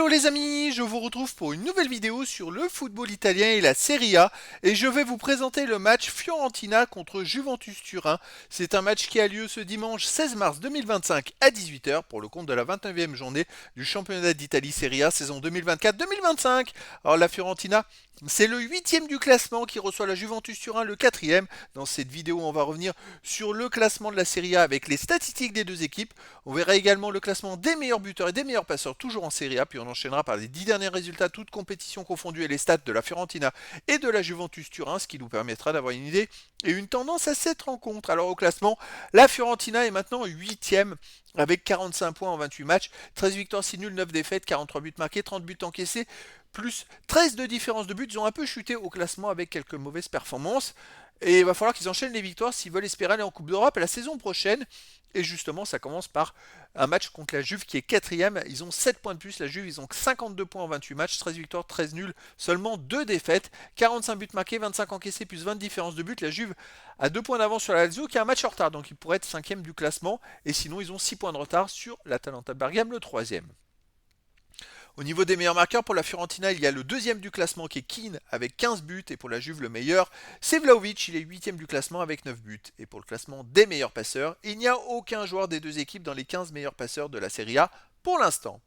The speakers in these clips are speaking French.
Hello les amis, je vous retrouve pour une nouvelle vidéo sur le football italien et la Serie A et je vais vous présenter le match Fiorentina contre Juventus Turin. C'est un match qui a lieu ce dimanche 16 mars 2025 à 18h pour le compte de la 29e journée du championnat d'Italie Serie A saison 2024-2025. Alors la Fiorentina, c'est le 8e du classement qui reçoit la Juventus Turin, le 4e. Dans cette vidéo, on va revenir sur le classement de la Serie A avec les statistiques des deux équipes. On verra également le classement des meilleurs buteurs et des meilleurs passeurs toujours en Serie A, puis on enchaînera par les 10 derniers résultats, toutes compétitions confondues et les stats de la Fiorentina et de la Juventus Turin, ce qui nous permettra d'avoir une idée et une tendance à cette rencontre. Alors au classement, la Fiorentina est maintenant 8e avec 45 points en 28 matchs, 13 victoires, 6 nuls, 9 défaites, 43 buts marqués, 30 buts encaissés, plus 13 de différence de buts. Ils ont un peu chuté au classement avec quelques mauvaises performances. Et il va falloir qu'ils enchaînent les victoires s'ils veulent espérer aller en Coupe d'Europe la saison prochaine. Et justement, ça commence par un match contre la Juve qui est 4e. Ils ont 7 points de plus. La Juve, ils ont 52 points en 28 matchs, 13 victoires, 13 nuls, seulement 2 défaites, 45 buts marqués, 25 encaissés, plus 20 de différence de but. La Juve a 2 points d'avance sur la Lazio qui a un match en retard, donc ils pourraient être 5e du classement. Et sinon, ils ont 6 points de retard sur l'Atalanta Bergame, le 3e. Au niveau des meilleurs marqueurs, pour la Fiorentina, il y a le deuxième du classement qui est Keane avec 15 buts. Et pour la Juve, le meilleur, c'est Vlahovic. Il est 8e du classement avec 9 buts. Et pour le classement des meilleurs passeurs, il n'y a aucun joueur des deux équipes dans les 15 meilleurs passeurs de la Serie A pour l'instant.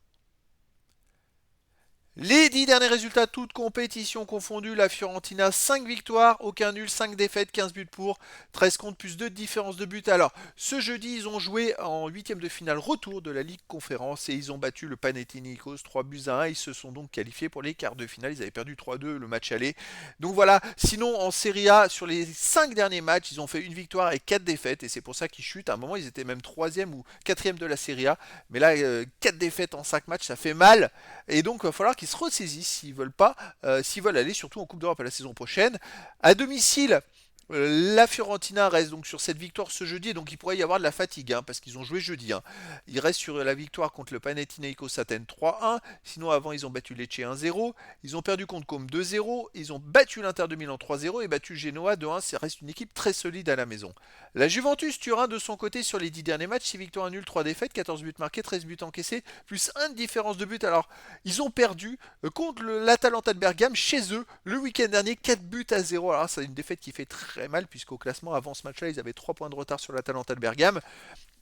Les 10 derniers résultats, toutes compétitions confondues, la Fiorentina 5 victoires, aucun nul, 5 défaites, 15 buts pour, 13 contre plus 2 de différence de but. Alors, ce jeudi, ils ont joué en 8e de finale retour de la Ligue Conférence et ils ont battu le Panathinaikos 3 buts à 1. Ils se sont donc qualifiés pour les quarts de finale. Ils avaient perdu 3-2 le match aller. Donc voilà, sinon en Serie A, sur les 5 derniers matchs, ils ont fait une victoire et 4 défaites et c'est pour ça qu'ils chutent. À un moment, ils étaient même 3e ou 4e de la Serie A. Mais là, 4 défaites en 5 matchs, ça fait mal. Et donc, il va falloir qu'ils se ressaisissent s'ils veulent pas, s'ils veulent aller surtout en Coupe d'Europe à la saison prochaine. À domicile, la Fiorentina reste donc sur cette victoire ce jeudi, et donc il pourrait y avoir de la fatigue, hein, parce qu'ils ont joué jeudi. Hein. Ils restent sur la victoire contre le Panathinaikos Athènes 3-1. Sinon, avant, ils ont battu Lecce 1-0. Ils ont perdu contre Côme 2-0. Ils ont battu l'Inter de Milan 3-0 et battu Genoa 2-1. Ça reste une équipe très solide à la maison. La Juventus Turin, de son côté, sur les 10 derniers matchs, 6 victoires, 1 nul, 3 défaites, 14 buts marqués, 13 buts encaissés, plus 1 de différence de but. Alors, ils ont perdu contre l'Atalanta de Bergame chez eux le week-end dernier, 4 buts à 0. Alors, c'est une défaite qui fait très mal, puisqu'au classement, avant ce match-là, ils avaient 3 points de retard sur l'Atalanta de Bergame.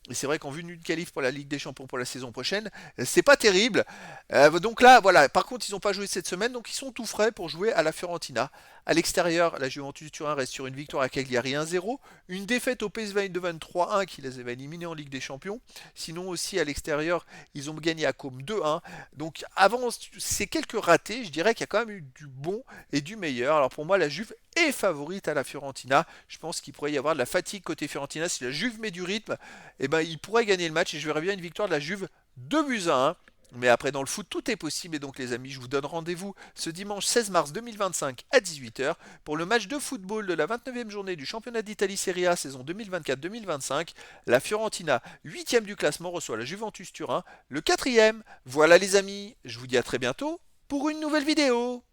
Et c'est vrai qu'en vue d'une qualif pour la Ligue des Champions pour la saison prochaine, c'est pas terrible. Donc là, voilà. Par contre, ils n'ont pas joué cette semaine, donc ils sont tout frais pour jouer à la Fiorentina. À l'extérieur, la Juventus Turin reste sur une victoire à Cagliari 1-0, une défaite au PSV Eindhoven 3-1 qui les avait éliminés en Ligue des Champions. Sinon aussi à l'extérieur, ils ont gagné à Côme 2-1. Donc avant ces quelques ratés, je dirais qu'il y a quand même eu du bon et du meilleur. Alors pour moi, la Juve est favorite à la Fiorentina. Je pense qu'il pourrait y avoir de la fatigue côté Fiorentina. Si la Juve met du rythme, eh ben, il pourrait gagner le match et je verrais bien une victoire de la Juve 2 buts à 1. Mais après, dans le foot, tout est possible. Et donc, les amis, je vous donne rendez-vous ce dimanche 16 mars 2025 à 18h pour le match de football de la 29e journée du championnat d'Italie Serie A saison 2024-2025. La Fiorentina, 8e du classement, reçoit la Juventus Turin, le 4e. Voilà, les amis, je vous dis à très bientôt pour une nouvelle vidéo.